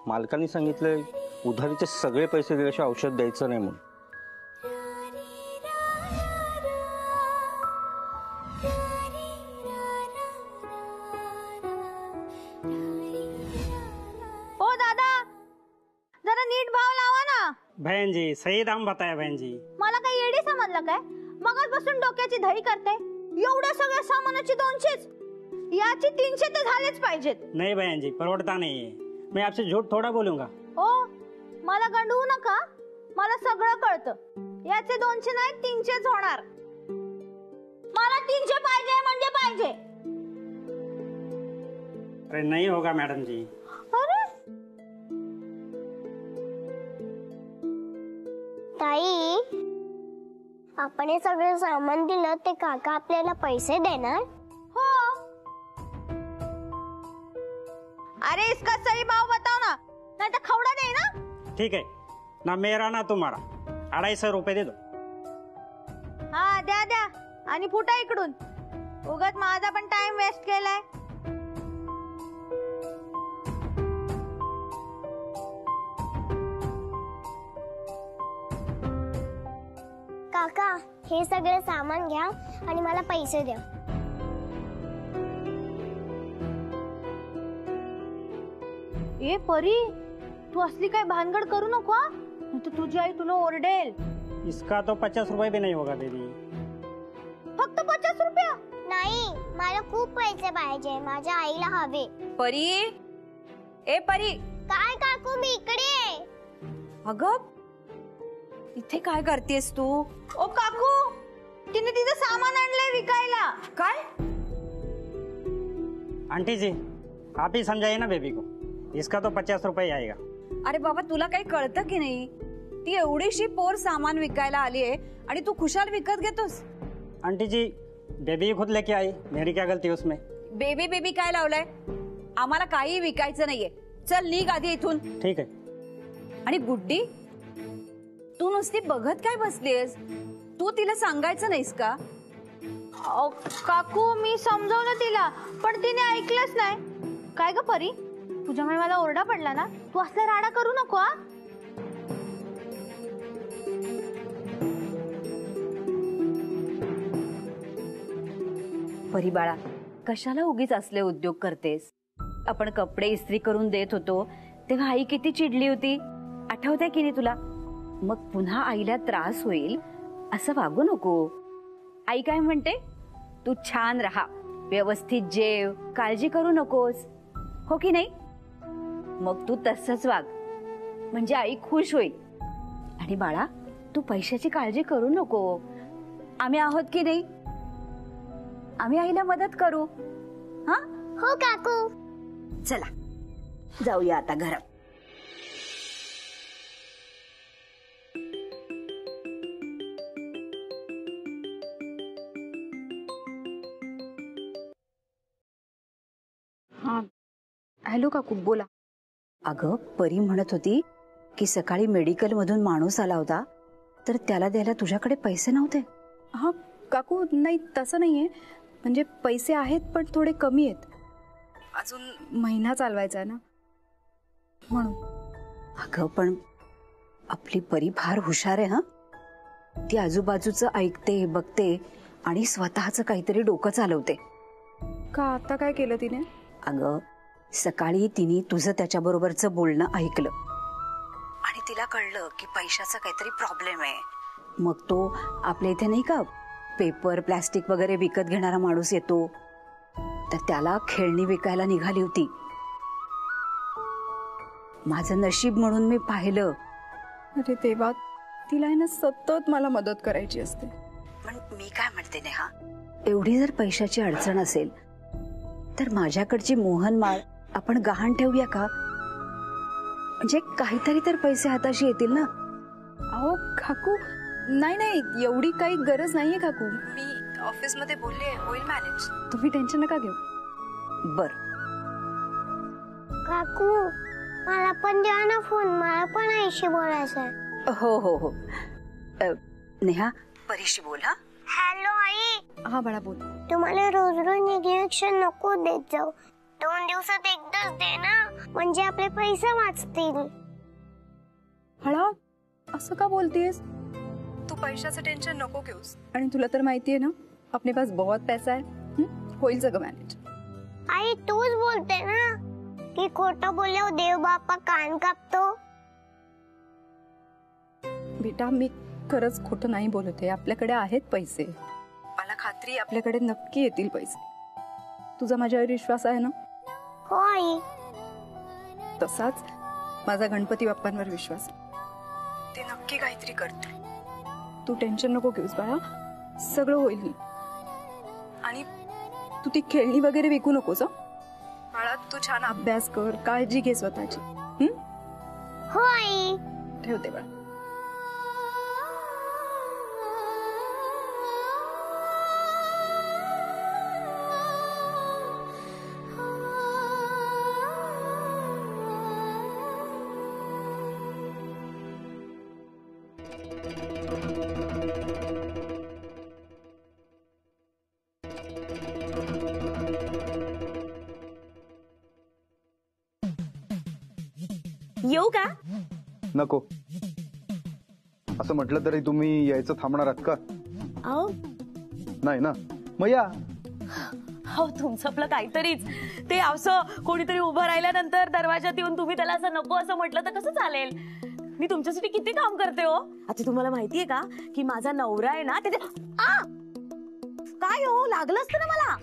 मालकाने सांगितलंय उधारीचे सगळे पैसे दिल्याशिवाय औषध द्यायचं नाही म्हणून. ओ दादा, जरा नीट भाव लावा ना. बहन जी सही दाम बताया बहन जी. मला काही येडी समजलं काय? मगाचपासून डोक्याची धडी करते. एवढ्या सगळ्या सामानाची 200च, याची 300 तर झालेच पाहिजेत. नहीं बहन जी परवडता नहीं है. मैं आपसे झूठ थोड़ा बोलूंगा. ओ मला गंडवू नका, मला सगळं कळतं. याचे 200 नाही 300च होणार. मला 300 पाहिजे म्हणजे पाहिजे. अरे नहीं होगा मैडम जी. अरे ताई, आपण हे सगळं सामान दिलं ते काका आपल्याला पैसे देणार? हो. अरे इसका सही भाव बताओ ना, नहीं तो खवड़ा दे ना. ठीक है ना मेरा ना तुम्हारा 250 रुपये दे दो. हा द्या द्या आणि फुटा इकडून. उगाच माझा पण टाइम वेस्ट केलाय. काका हे सगळं सामान घ्या आणि मला पैसे द्या. ए परी, तू असली काय भानगड करू नको हा, नाहीतर तुझी आई तुला ओरडेल. इसका तो 50 रुपये भी नहीं होगा दीदी. फक्त 50 रुपया? नाही, मला खूप पैसे पाहिजे, माझ्या आईला हवे. परी, ए परी. काय काकू, मी इकडे आहे. अगं इथे काय करतेस तू? ओ काकू, तिने तिचं सामान आणलंय विकायला. काय? आंटी जी आप ही समझाइए ना बेबी को. इसका तो 50 रुपये आएगा. अरे बाबा तुला काही कळतं की नाही? ती एवढीशी पोर सामान विकायला आली आहे आणि तू खुशाल विकत घेतोस. आंटी जी बेबी खुद लेके आई, मेरी क्या गलती उसमें. बेबी बेबी काय लावलंय? आम्हाला काही विकायचं नाहीये. चल निघ आधी इथून. ठीक आहे. आणि गुड्डी, तू नुसती बघत काय बसलीस? तू तिला सांगायचं नाहीस का? काकू मी समजावलं तिला, पण तिने ऐकलंच नाही. काय ग परी, तुझ्यामुळे मला ओरडा पडला ना. तू असला राडा करू नको हा. परी बाळा, कशाला उगीच असले उद्योग करतेस? आपण कपडे इस्त्री करून देत होतो तेव्हा आई किती चिडली होती, आठवतंय की नाही तुला? मग पुन्हा आईला त्रास होईल असं वागू नको. आई काय म्हणते, तू छान राहा, व्यवस्थित जेव, काळजी करू नकोस, हो की नाही? मग तू तसंच वाग, म्हणजे आई खुश होईल. आणि बाळा, तू पैशाची काळजी करू नको. आम्ही आहोत की नाही? आम्ही आईला मदत करू. हा हो काकू. चला जाऊया आता घरात. हा हॅलो काकू, बोला. अगं परी म्हणत होती की सकाळी मेडिकल मधून माणूस आला होता, तर त्याला द्यायला तुझ्याकडे पैसे नव्हते. हा काकू, नाही तसं नाहीये, म्हणजे पैसे आहेत पण थोडे कमी आहेत. अजून महिना चालवायचा ना म्हणून. अगं पण आपली परी फार हुशार आहे. हा, ती आजूबाजूचं ऐकते, बघते आणि स्वतःचं काहीतरी डोकं चालवते. का आता काय केलं तिने? अगं सकाळी तिने तुझं त्याच्याबरोबरचं बोलणं ऐकलं आणि तिला कळलं की पैशाचा काहीतरी प्रॉब्लेम आहे. मग तो आपल्या इथे नाही का पेपर प्लास्टिक वगैरे विकत घेणारा माणूस येतो, तर त्याला खेळणी विकायला निघाली होती. माझं नशीब म्हणून मी पाहिलं. अरे देवा, तिला आहे ना सतत मला मदत करायची असते. पण मी काय म्हणते नेहा, एवढी जर पैशाची अडचण असेल तर माझ्याकडची मोहनमाळ आपण गहाण ठेवूया का? म्हणजे काहीतरी तर पैसे हाताशी येतील ना. अहो काकू, नाही नाही, एवढी काही गरज नाहीये काकू. मी ऑफिस मध्ये बोलले, होईल मॅनेज, तुम्ही टेन्शन नका घेऊ. बर काकू, मला पण द्या ना फोन, मला पण आईशी बोलायचंय. हो हो हो. नेहा परीशी बोल. हा हॅलो आई. हा बाळा बोल. तुम्हाला रोज रोज इंजेक्शन नको देत जाऊ. 2 दिवसात एकदाच दे ना, म्हणजे आपले पैसे वाचतील. हळा असं का बोलतेस? तू पैशाचं टेन्शन नको घेऊस. आणि तुला तर माहितीये ना अपने पास बहुत पैसा है. होईल सगळं मॅनेज. आई तूच बोलते ना की खोटं बोलल्यावर देव बाप्पा कान कापतो. बेटा मी खरंच खोटं नाही बोलत आहे. आपल्याकडे आहेत पैसे. मला खात्री आपल्याकडे नक्की येतील पैसे. तुझा माझ्यावर विश्वास आहे ना? हो आई. तसाच माझा गणपती बाप्पांवर विश्वास आहे. ते नक्की काहीतरी करतील. तू टेन्शन नको घेऊस बाळा, सगळं होईल. आणि तू ती खेळणी वगैरे विकू नकोस. बाळा तू छान अभ्यास कर, काळजी घे स्वतःची. हो आई. ठेवते बाळा. येऊ का? नको. असं म्हटलं तरी तुम्ही यायचं थांबणार आहात का? अहो नाही ना, मग या. हो तुमचं आपलं काहीतरीच. ते असं कोणीतरी उभं राहिल्यानंतर दरवाजात येऊन तुम्ही त्याला असं नको असं म्हटलं तर कसं चालेल? मी तुमच्यासाठी किती काम करते हो. आता तुम्हाला माहितीये का की माझा नवरा आहे ना त्याच्या काय हो लागलं असतं ना मला.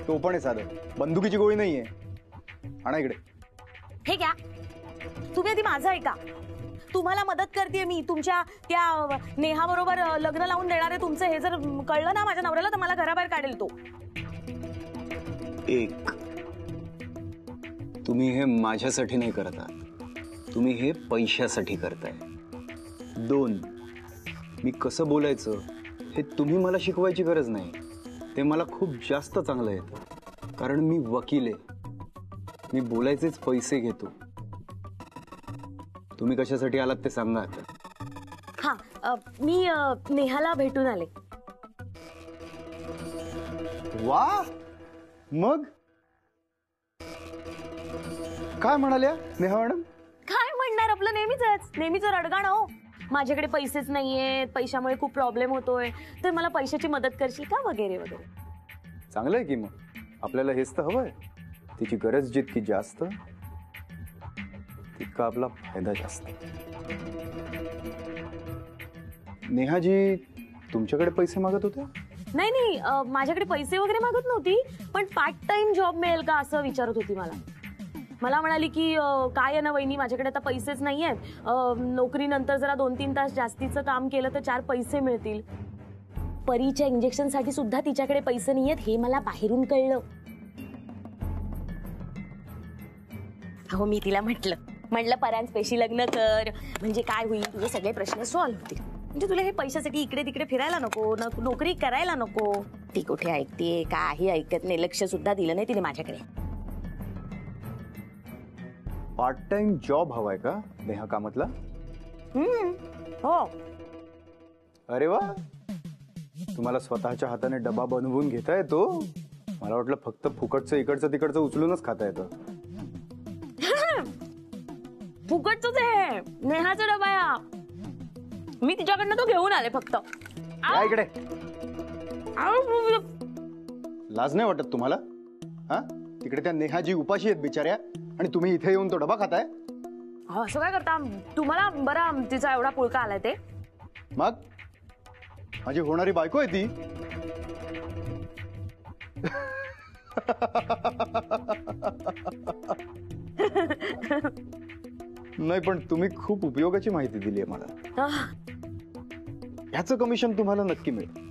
तो पण आहे साधं, बंदुकीची गोळी नाहीये. आणा इकडे. हे घ्या. तुम्ही आधी माझं ऐका. तुम्हाला मदत करते मी. तुमच्या त्या नेहा बरोबर लग्न लावून देणार आहे तुमचं. हे जर कळलं ना माझ्या नवऱ्याला तर मला घराबाहेर काढेल तो. एक, तुम्ही हे माझ्यासाठी नाही करत आहात, तुम्ही हे पैशासाठी करताय. 2, मी कसं बोलायचं हे तुम्ही मला शिकवायची गरज नाही. ते मला खूप जास्त चांगलं येतं, कारण मी वकील आहे. मी बोलायचेच पैसे घेतो. तुम्ही कशासाठी आलात ते सांगा आता. हा मी नेहाला भेटून आले. वा, मग काय म्हणाल्या नेहा मॅडम? काय म्हणणार, आपलं नेहमीच रडगाणं हो. माझ्याकडे पैसेच नाहीयेत, पैशामुळे खूप प्रॉब्लेम होतोय, तर मला पैशाची मदत करशील का वगैरे वगैरे. चांगलं आहे की मग. आपल्याला हेच तर हवंय. तिची गरज जितकी जास्त तितका आपला फायदा जास्त. नेहाजी तुमच्याकडे पैसे मागत होते? नाही माझ्याकडे पैसे वगैरे मागत नव्हती, पण पार्ट टाइम जॉब मिळेल का असं विचारत होती मला म्हणाली की काय आहे ना वहिनी, माझ्याकडे आता पैसेच नाहीयेत. नोकरीनंतर जरा 2-3 तास जास्तीचं काम केलं तर 4 पैसे मिळतील. परीच्या इंजेक्शन साठी सुद्धा तिच्याकडे पैसे नाहीयेत हे मला बाहेरून कळलं. अहो मी तिला म्हटलं परांजपेशी लग्न कर, म्हणजे काय होईल, तुझे सगळे प्रश्न सॉल्व्ह होतील. म्हणजे तुला हे पैशासाठी इकडे तिकडे फिरायला नको, नोकरी करायला नको. ती कुठे ऐकते, काही ऐकत नाही. लक्ष सुद्धा दिलं नाही तिने माझ्याकडे. पार्ट टाइम जॉब हवाय का नेहा कामतला? हो. अरे वा, तुम्हाला स्वतःच्या हाताने डबा बनवून घेता येतो. मला वाटलं फक्त फुकटचं इकडचं तिकडचं उचलूनच खाता येतं. फुकटच आहे, नेहाचा डबा आहे. मी तिच्याकडनं तो घेऊन आले फक्त. या इकडे. लाज नाही वाटत तुम्हाला? हा, तिकडे त्या नेहाजी उपाशी आहेत बिचाऱ्या, आणि तुम्ही इथे येऊन तो डबा खाताय. असं काय करता तुम्हाला? बरा तिचा एवढा पुळका आलाय ते. मग माझी होणारी बायको आहे ती. नाही पण तुम्ही खूप उपयोगाची माहिती दिली आहे मला. ह्याचं कमिशन तुम्हाला नक्की मिळेल.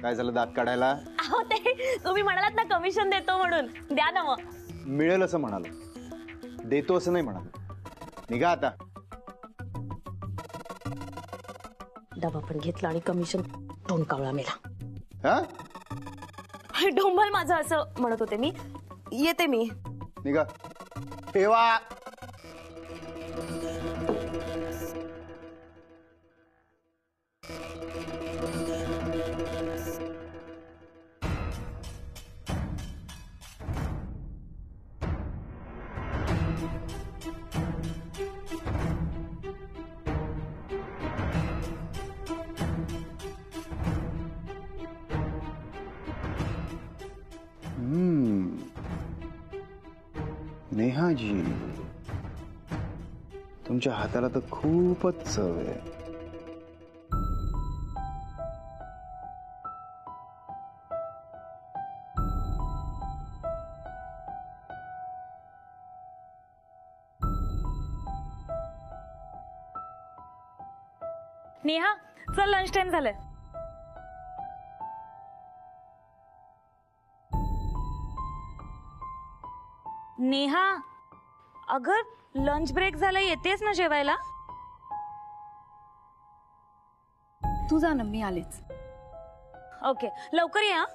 काय झालं दात काढायला? अहो ते तुम्ही म्हणालात ना कमिशन देतो म्हणून, द्या ना मग. मिळेल असं म्हणालो, देतो असं नाही म्हणालो. निघा आता. डबा पण घेतला आणि कमिशन टोनकावळा मेला. हा, डोंबल माझं असं म्हणत होते मी. येते मी. निघा. ठेवा. नेहाजी, तुमच्या हाताला तर खूपच चव आहे. नेहा चल, लंच टाइम झालंय. नेहा, अगं लंच ब्रेक झाला, येतेस ना जेवायला? तू जा ना, मी आलेच. ओके, लवकर या.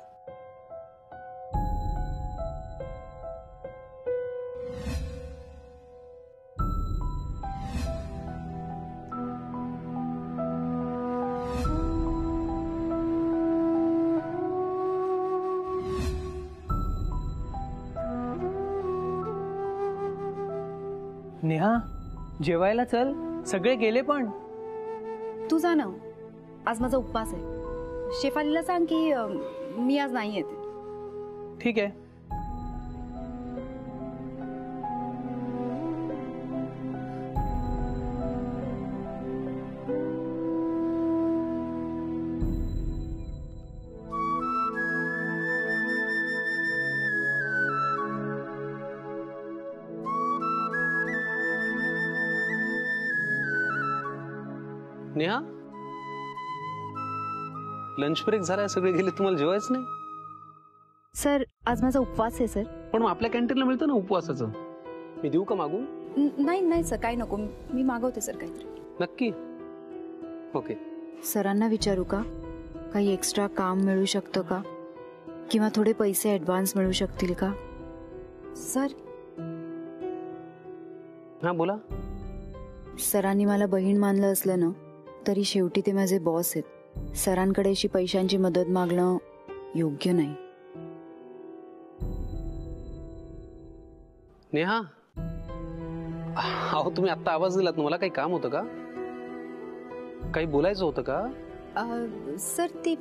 नेहा, जेवायला चल, सगळे गेले पण. तू जा ना, आज माझा उपवास आहे. शेफालीला सांग की मी आज नाही येते. ठीक आहे. नेहा, लंच ब्रेक झालाय, सगळे गेले, तुम्हाला जेवायच नाही? सर, आज माझा उपवास आहे सर. पण मग आपल्या कॅन्टीनला मिळतं ना उपवासाचं. मी देऊ का मागून? नाही नाही सर, काही नको, मी मागवते सर काहीतरी. नक्की? ओके. सरांना विचारू का, काही एक्स्ट्रा काम मिळू शकतं का, किंवा थोडे पैसे ऍडव्हान्स मिळू शकतील का सर? हा बोला. सरांनी मला बहीण मानलं असलं ना, तरी शेवटी ते माझे बॉस आहेत. सरांकडे अशी पैशांची मदत मागणं योग्य नाही. नेहा, अहो तुम्ही आता आवाज दिलात, मला काही काम होतं का? काही बोलायचं होतं का? सर, ती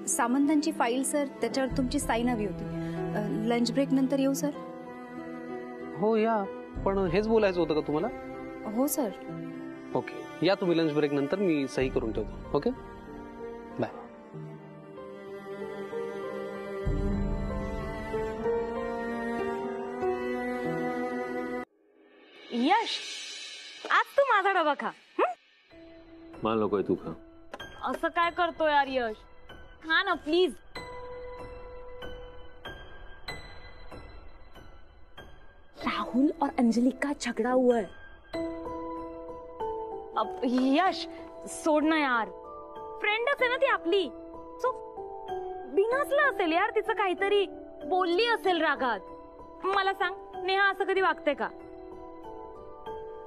सामंतांची फाईल सर, त्याच्यावर तुमची साईन हवी होती. लंच ब्रेक नंतर येऊ सर? हो या, पण हेच बोलायचं होतं का तुम्हाला? हो सर. ओके, या तुम्ही लंच ब्रेक नंतर, मी सही करून ठेवतो. Okay, bye. यश, आज तू माझा डबा खा. मला नकोय, तू खा. असं काय करतो यार यश, खा ना प्लीज. राहुल और अंजलि का झगड़ा हुआ है. अब यश सोड ना यार, फ्रेंडच आहे ना ती आपली. सो बिनसलं असेल यार, तिचं काहीतरी बोलली असेल रागात. मला सांग, नेहा असं कधी वागते का?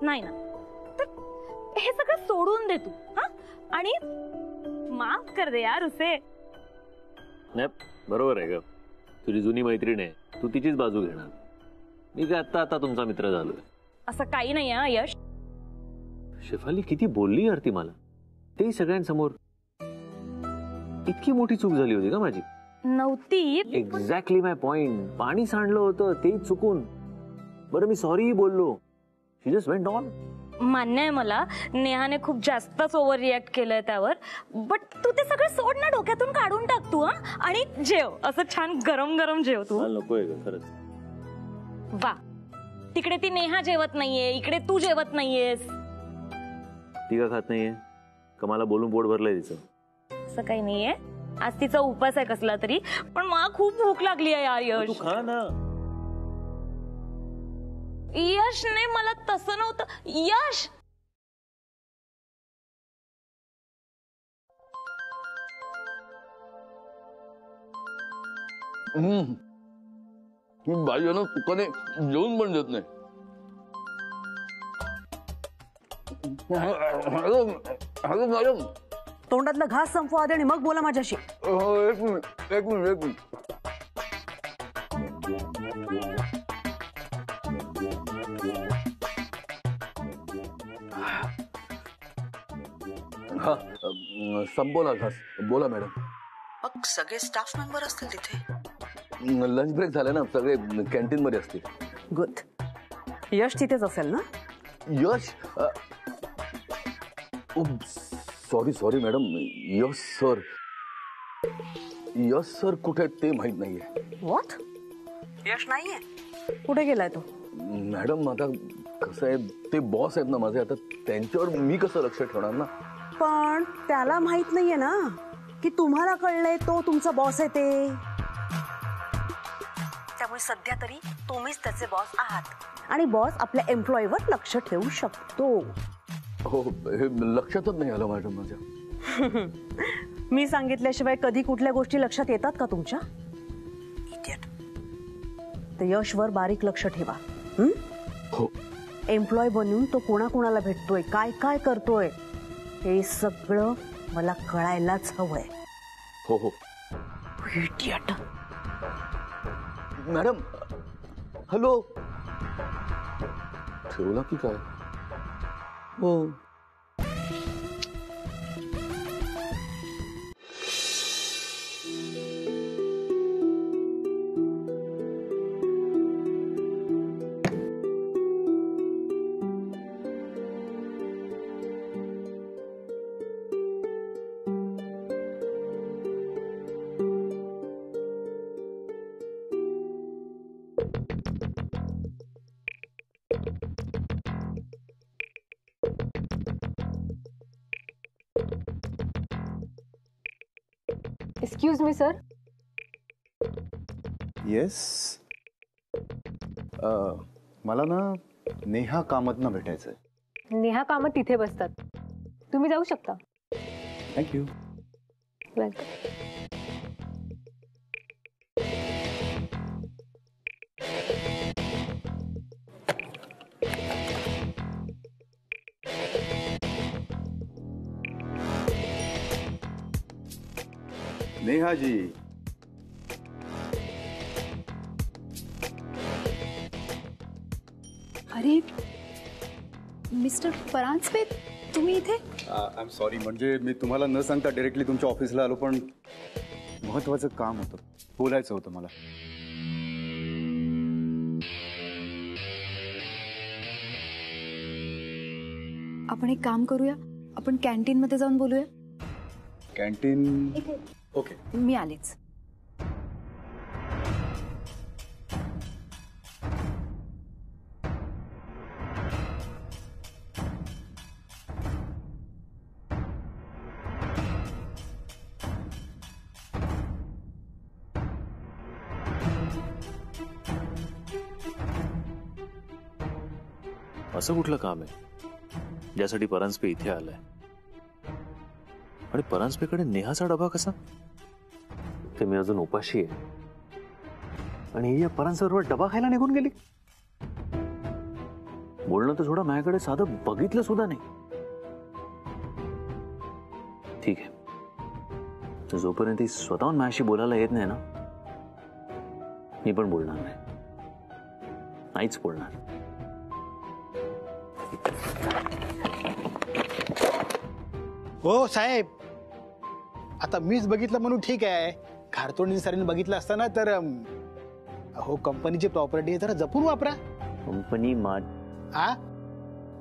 नाही ना. तर हे सगळं सोडून दे तू, हा, आणि माफ कर दे यार उसे. नाही, बरोबर आहे ग, तुझी जुनी मैत्रीण आहे, तू तिचीच बाजू घेणार. मी काय आता आता तुमचा मित्र झालोय. असं काही नाही हा यश. शेफाली किती बोलली यार ती मला, तेही सगळ्यांसमोर. इतकी मोठी चूक झाली होती का माझी? नव्हती. एक्झॅक्टली माय पॉइंट. पाणी सांडलं होतं ते चुकून. बरं, मी सॉरी बोललो. शी जस्ट वेंट ऑन. मान्य आहे मला, नेहाने खूप जास्तच ओव्हर रिॲक्ट केलंय त्यावर. बट तू ते सगळं सोड ना, डोक्यातून काढून टाक तू, हा, आणि जेव. असं छान गरम गरम जेव तू. मला नकोय ग खरंच. वा, तिकडे ती नेहा जेवत नाहीये, इकडे तू जेवत नाहीयेस. ती का खात नाहीये का? मला बोलून पोट भरलंय तिचं. असं काही नाहीये, आज तिचा उपास आहे कसला तरी. पण मला खूप भूक लागली आहे यार यश. तू खा ना. यश नाही, मला तसं नव्हतं यश. बाईनं तुकाने जेवून पण देत नाही. हॅलो मॅडम, तोंडातला घास संपवा आधी आणि मग बोला माझ्याशी. एक मिनिट एक मिनिट एक मिनिट. हा, संपवला घास. बोला मॅडम. मग सगळे स्टाफ मेंबर असतील तिथे? लंच ब्रेक झाला ना, सगळे कॅन्टीन मध्ये असतील. गुड. यश तिथेच असेल ना? यश सॉरी मॅडम, यश सर कुठे आहेत ते माहित नाहीये. व्हॉट? यश नाहीये? कुठे गेलाय तो? मॅडम आता कसं आहे, ते बॉस आहेत ना माझे, आता त्यांच्यावर मी कसं लक्ष ठेवणार ना. पण त्याला माहित नाहीये ना की तुम्हाला कळलंय तो तुमचा बॉस आहे ते. त्यामुळे सध्या तरी तुम्हीच त्याचे बॉस आहात आणि बॉस आपल्या एम्प्लॉईवर लक्ष ठेवू शकतो. हो, हे लक्षातच नाही आलं मॅडम माझ्या. मी सांगितल्याशिवाय कधी कुठल्या गोष्टी लक्षात येतात का तुमच्या? इडियट. तर यशवर बारीक लक्ष ठेवा. हो. एम्प्लॉय बनून तो कोणाकोणाला भेटतोय, काय काय करतोय, हे सगळं मला कळायलाच हवंय. हो हो. इडियट. मॅडम हॅलो, ठेवला की काय? हो. Excuse me sir. येस, मला ना नेहा कामतनं भेटायचंय. नेहा कामत तिथे बसतात, तुम्ही जाऊ शकता. थँक्यू. वेलकम. नेहा जी, अरे मिस्टर परांजपे, तुम्ही इथे? आय एम सॉरी, म्हणजे मी तुम्हाला न सांगता डायरेक्टली तुमच्या ऑफिसला आलो, पण महत्वाचं काम होतं, बोलायचं होतं मला. आपण एक काम करूया, आपण कॅन्टीन मध्ये जाऊन बोलूया. कॅन्टीन? ओके, मी आलेच. असं कुठलं काम आहे ज्यासाठी परांजपे इथे आलाय? आणि परांजपेकडे नेहाचा डबा कसा? ते मी अजून उपाशी आहे आणि ही या परांजपेबरोबर डबा खायला निघून गेली. बोलणं तर सोडा, माझ्याकडे साधं बघितलं सुद्धा नाही. ठीक आहे, तर जोपर्यंत ती स्वतःहून माझ्याशी बोलायला येत नाही ना, मी पण बोलणार नाही. नाहीच बोलणार. हो साहेब, आता मीच बघितलं म्हणून ठीक आहे. खारतोंडी सरांनी बघितलं असताना तर अहो, कंपनीची प्रॉपर्टी आहे, जरा जपून वापरा. कंपनी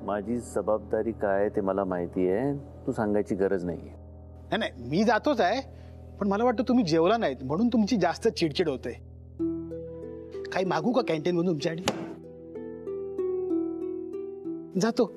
माझी जबाबदारी काय ते मला माहिती आहे, तू सांगायची गरज नाहीये. नाही, मी जातोच आहे, पण मला वाटतं तुम्ही जेवला नाहीत म्हणून तुमची जास्त चिडचिड होते. काही मागू का कॅन्टीन मधून तुमच्यासाठी? जातो.